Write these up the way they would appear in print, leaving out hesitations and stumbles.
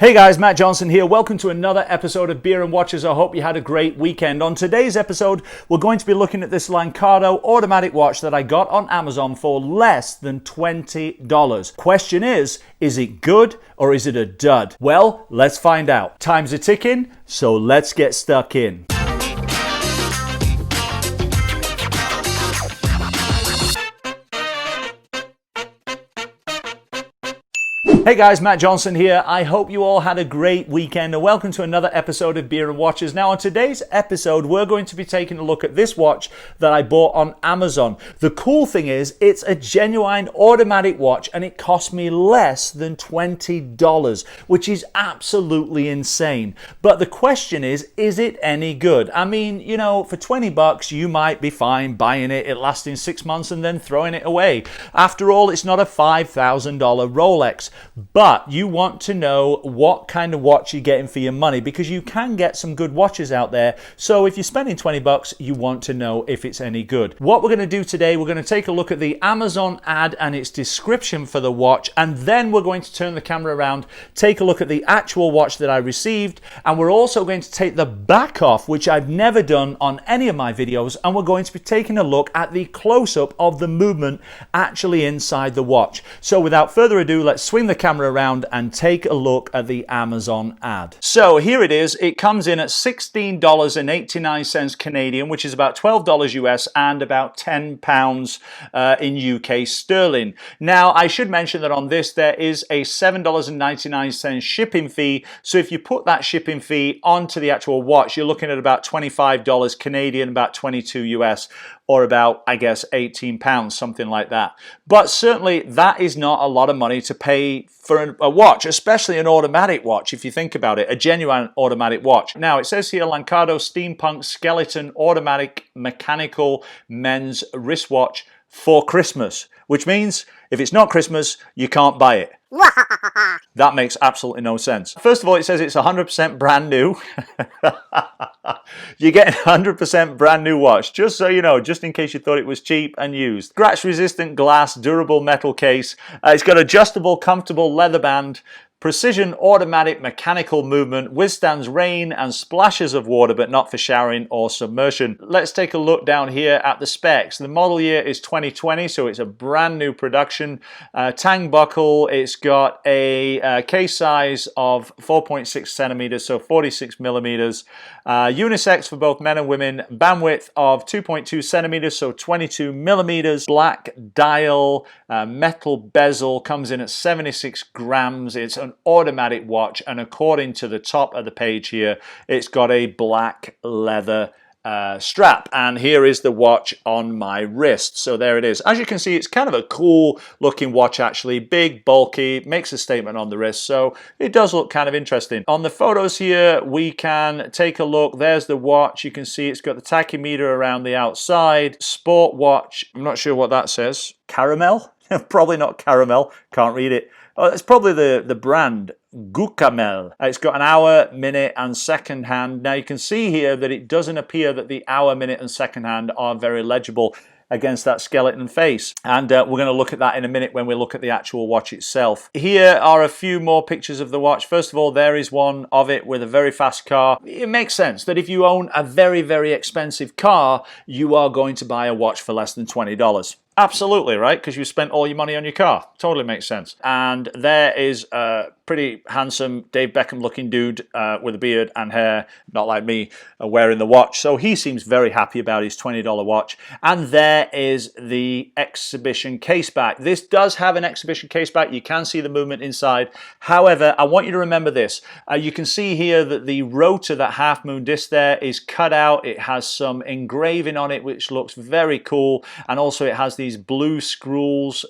Hey guys, Matt Johnson here. Welcome to another episode of Beer and Watches. I hope you had a great weekend. On today's episode, we're going to be looking at this Lancardo automatic watch that I got on Amazon for less than $20. Question is it good or is it a dud? Well, let's find out. Time's a ticking, so let's get stuck in. Hey guys, Matt Johnson here. I hope you all had a great weekend and welcome to another episode of Beer and Watches. Now on today's episode, we're going to be taking a look at this watch that I bought on Amazon. The cool thing is it's a genuine automatic watch and it cost me less than $20, which is absolutely insane. But the question is it any good? I mean, you know, for 20 bucks, you might be fine buying it lasting 6 months and then throwing it away. After all, it's not a $5,000 Rolex. But you want to know what kind of watch you're getting for your money because you can get some good watches out there. So if you're spending 20 bucks, you want to know if it's any good. What we're going to do today, we're going to take a look at the Amazon ad and its description for the watch, and then we're going to turn the camera around, take a look at the actual watch that I received, and we're also going to take the back off, which I've never done on any of my videos, and we're going to be taking a look at the close-up of the movement actually inside the watch. So without further ado, let's swing the camera around and take a look at the Amazon ad. So here it is. It comes in at $16.89 Canadian, which is about $12 US and about £10 in UK sterling. Now, I should mention that on this, there is a $7.99 shipping fee. So if you put that shipping fee onto the actual watch, you're looking at about $25 Canadian, about 22 US, or about, I guess, £18, something like that. But certainly that is not a lot of money to pay for a watch, especially an automatic watch, if you think about it, a genuine automatic watch. Now, it says here, Lancardo Steampunk Skeleton Automatic Mechanical Men's Wristwatch for Christmas, which means if it's not Christmas, you can't buy it. That makes absolutely no sense. First of all, it says it's 100% brand new. You're getting 100% brand new watch, just so you know, just in case you thought it was cheap and used. Scratch resistant glass, durable metal case. It's got adjustable, comfortable leather band. Precision automatic mechanical movement, withstands rain and splashes of water, but not for showering or submersion. Let's take a look down here at the specs. The model year is 2020, so it's a brand new production. Tang buckle, it's got a case size of 4.6 centimeters, so 46 millimeters. Unisex for both men and women. Bandwidth of 2.2 centimeters, so 22 millimeters. Black dial, metal bezel, comes in at 76 grams. It's an automatic watch, and according to the top of the page here, it's got a black leather strap, and here is the watch on my wrist. So there it is. As you can see, it's kind of a cool looking watch, actually. Big, bulky, makes a statement on the wrist, so it does look kind of interesting. On the photos here, we can take a look. There's the watch. You can see it's got the tachymeter around the outside. Sport watch. I'm not sure what that says. Caramel? Probably not caramel. Can't read it. Oh, it's probably the brand Gucamel. It's got an hour, minute, and second hand. Now you can see here that it doesn't appear that the hour, minute, and second hand are very legible against that skeleton face, and we're going to look at that in a minute when we look at the actual watch itself. Here are a few more pictures of the watch. First of all, there is one of it with a very fast car. It makes sense that if you own a very, very expensive car, you are going to buy a watch for less than $20. Absolutely, right? Because you spent all your money on your car. Totally makes sense. And there is a pretty handsome Dave Beckham looking dude with a beard and hair, not like me, wearing the watch. So he seems very happy about his $20 watch. And there is the exhibition case back. This does have an exhibition case back. You can see the movement inside. However, I want you to remember this. You can see here that the rotor, that half moon disc there, is cut out. It has some engraving on it, which looks very cool. And also it has these blue screws.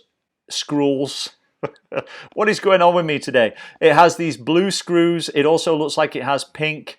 What is going on with me today? It has these blue screws. It also looks like it has pink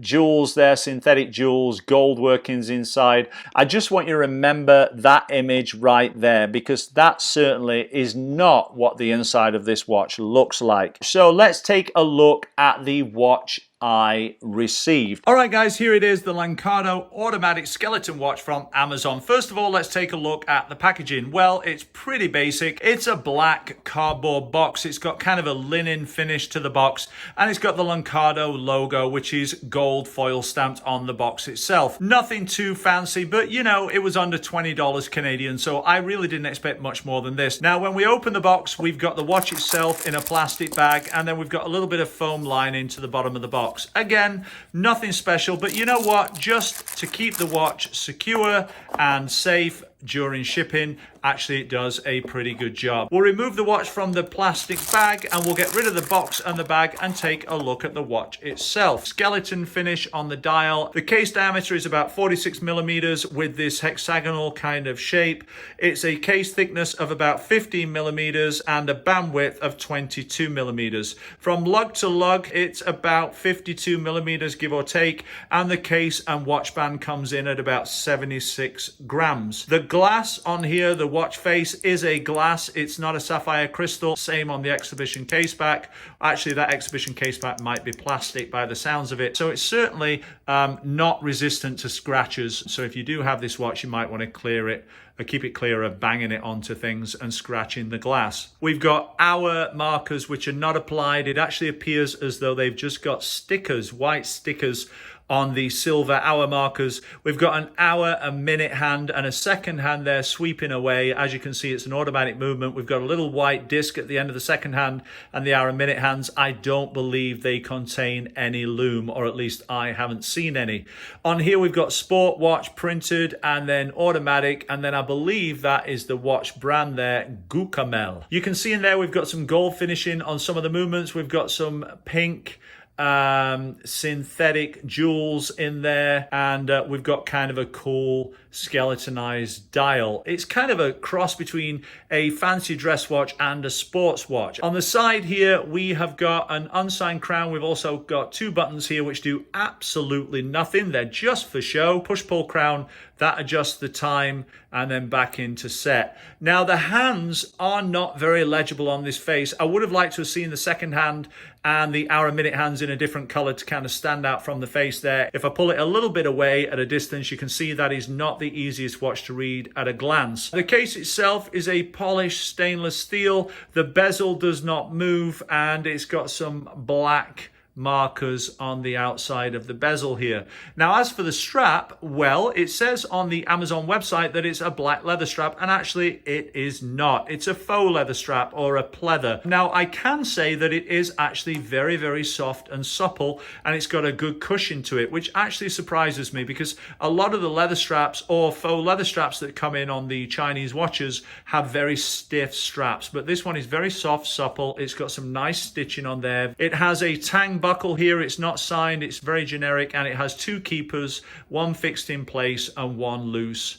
jewels there, synthetic jewels, gold workings inside. I just want you to remember that image right there, because that certainly is not what the inside of this watch looks like. So let's take a look at the watch I received. All right, guys, here it is, the Lancardo automatic skeleton watch from Amazon. First of all, let's take a look at the packaging. Well, it's pretty basic. It's a black cardboard box. It's got kind of a linen finish to the box, and it's got the Lancardo logo, which is gold foil stamped on the box itself. Nothing too fancy, but you know, it was under $20 Canadian, so I really didn't expect much more than this. Now, when we open the box, we've got the watch itself in a plastic bag, and then we've got a little bit of foam lining to the bottom of the box. Again, nothing special, but you know what? Just to keep the watch secure and safe during shipping, actually it does a pretty good job. We'll remove the watch from the plastic bag and we'll get rid of the box and the bag and take a look at the watch itself. Skeleton finish on the dial. The case diameter is about 46 millimeters with this hexagonal kind of shape. It's a case thickness of about 15 millimeters and a bandwidth of 22 millimeters. From lug to lug, it's about 52 millimeters, give or take, and the case and watch band comes in at about 76 grams. The glass on here, the watch face, is a glass. It's not a sapphire crystal. Same on the exhibition case back. Actually, that exhibition case back might be plastic by the sounds of it. So it's certainly not resistant to scratches. So if you do have this watch, you might want to clear it, or keep it clear of banging it onto things and scratching the glass. We've got hour markers, which are not applied. It actually appears as though they've just got stickers, white stickers on the silver hour markers. We've got an hour, a minute hand, and a second hand there sweeping away. As you can see, it's an automatic movement. We've got a little white disc at the end of the second hand and the hour and minute hands. I don't believe they contain any lume, or at least I haven't seen any. On here, we've got sport watch printed and then automatic, and then I believe that is the watch brand there, Gucamel. You can see in there we've got some gold finishing on some of the movements. We've got some pink synthetic jewels in there, and we've got kind of a cool skeletonized dial. It's kind of a cross between a fancy dress watch and a sports watch. On the side here, we have got an unsigned crown. We've also got two buttons here which do absolutely nothing. They're just for show. Push-pull crown, that adjusts the time and then back into set. Now, the hands are not very legible on this face. I would have liked to have seen the second hand and the hour and minute hands in a different color to kind of stand out from the face there. If I pull it a little bit away at a distance, you can see that is not the easiest watch to read at a glance. The case itself is a polished stainless steel. The bezel does not move, and it's got some black markers on the outside of the bezel here. Now, as for the strap, well, it says on the Amazon website that it's a black leather strap, and actually it is not. It's a faux leather strap, or a pleather. Now, I can say that it is actually very, very soft and supple, and it's got a good cushion to it, which actually surprises me, because a lot of the leather straps or faux leather straps that come in on the Chinese watches have very stiff straps, but this one is very soft, supple. It's got some nice stitching on there. It has a tang buckle here. It's not signed, it's very generic, and it has two keepers, one fixed in place and one loose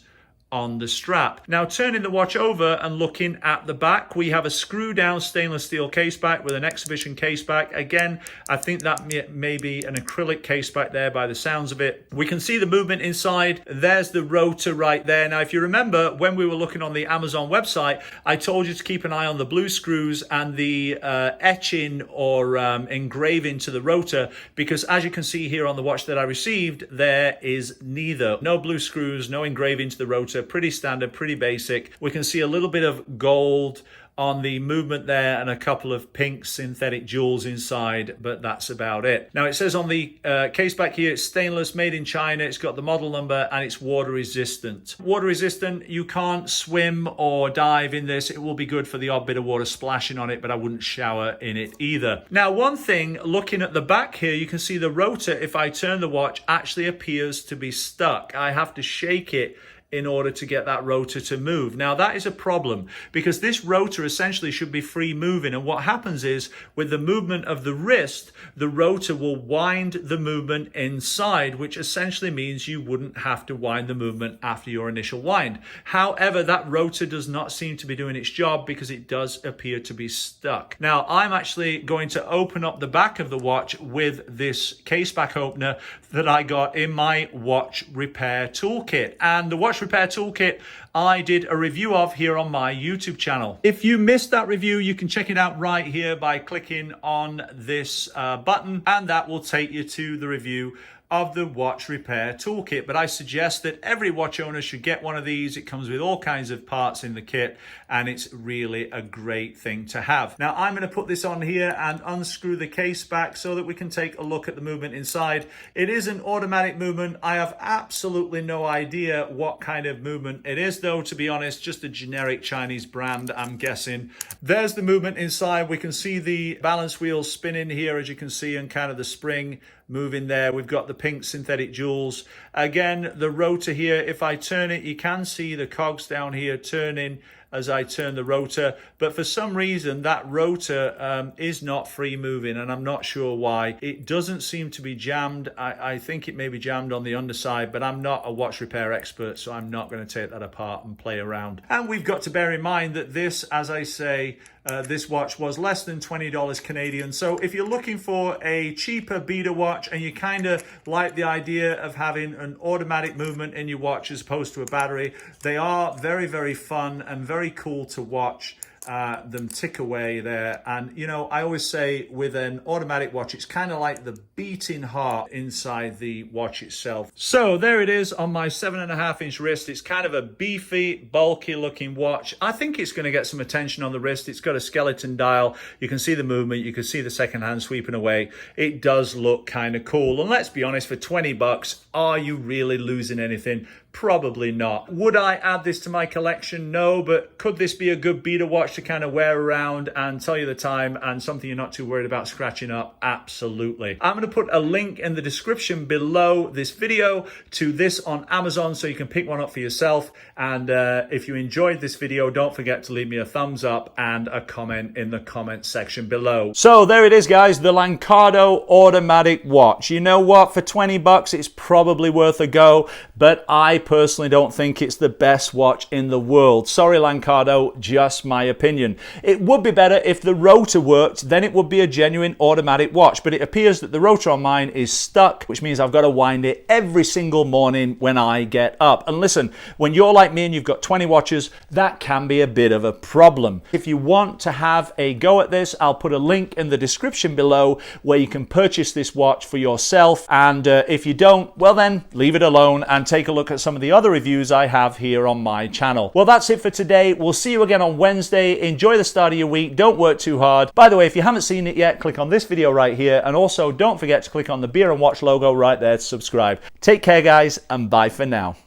on the strap. Now, turning the watch over and looking at the back, we have a screw down stainless steel case back with an exhibition case back. Again, I think that may be an acrylic case back there by the sounds of it. We can see the movement inside. There's the rotor right there. Now, if you remember, when we were looking on the Amazon website, I told you to keep an eye on the blue screws and the etching or engraving to the rotor, because as you can see here on the watch that I received, there is neither. No blue screws, no engraving to the rotor. Pretty standard, pretty basic. We can see a little bit of gold on the movement there and a couple of pink synthetic jewels inside, but that's about it. Now, it says on the case back here, it's stainless, made in China. It's got the model number and it's water resistant. Water resistant, you can't swim or dive in this. It will be good for the odd bit of water splashing on it, but I wouldn't shower in it either. Now, one thing, looking at the back here, you can see the rotor, if I turn the watch, actually appears to be stuck. I have to shake it in order to get that rotor to move. Now, that is a problem, because this rotor essentially should be free moving, and what happens is with the movement of the wrist, the rotor will wind the movement inside, which essentially means you wouldn't have to wind the movement after your initial wind. However, that rotor does not seem to be doing its job because it does appear to be stuck. Now, I'm actually going to open up the back of the watch with this case back opener that I got in my watch repair toolkit. And the watch repair toolkit I did a review of here on my YouTube channel. If you missed that review, you can check it out right here by clicking on this button, and that will take you to the review of the watch repair toolkit. But I suggest that every watch owner should get one of these. It comes with all kinds of parts in the kit, and it's really a great thing to have. Now I'm going to put this on here and unscrew the case back so that we can take a look at the movement inside. It is an automatic movement. I have absolutely no idea what kind of movement it is, though, to be honest. Just a generic Chinese brand, I'm guessing. There's the movement inside. We can see the balance wheels spinning here, as you can see, and kind of the spring moving there. We've got the pink synthetic jewels. Again, the rotor here, if I turn it, you can see the cogs down here turning as I turn the rotor, but for some reason that rotor is not free moving, and I'm not sure why. It doesn't seem to be jammed. I think it may be jammed on the underside, but I'm not a watch repair expert, so I'm not going to take that apart and play around. And we've got to bear in mind that this, as I say, this watch was less than $20 Canadian. So if you're looking for a cheaper beater watch and you kind of like the idea of having an automatic movement in your watch as opposed to a battery, they are very, very fun and very cool to watch them tick away there. And you know, I always say with an automatic watch, it's kind of like the beating heart inside the watch itself. So there it is on my 7.5-inch wrist. It's kind of a beefy, bulky looking watch. I think it's going to get some attention on the wrist. It's got a skeleton dial. You can see the movement. You can see the second hand sweeping away. It does look kind of cool. And let's be honest, for 20 bucks, are you really losing anything? Probably not. Would I add this to my collection? No, but could this be a good beater watch to kind of wear around and tell you the time and something you're not too worried about scratching up? Absolutely. I'm going to put a link in the description below this video to this on Amazon so you can pick one up for yourself. And if you enjoyed this video, don't forget to leave me a thumbs up and a comment in the comment section below. So there it is, guys, the Lancardo automatic watch. You know what? For 20 bucks, it's probably worth a go, but I personally don't think it's the best watch in the world. Sorry, Lancardo, just my opinion. It would be better if the rotor worked, then it would be a genuine automatic watch, but it appears that the rotor on mine is stuck, which means I've got to wind it every single morning when I get up. And listen, when you're like me and you've got 20 watches, that can be a bit of a problem. If you want to have a go at this, I'll put a link in the description below where you can purchase this watch for yourself. And if you don't, well then, leave it alone and take a look at some of the other reviews I have here on my channel. Well, that's it for today. We'll see you again on Wednesday. Enjoy the start of your week. Don't work too hard. By the way, if you haven't seen it yet, click on this video right here. And also don't forget to click on the Beer and Watch logo right there to subscribe. Take care, guys, and bye for now.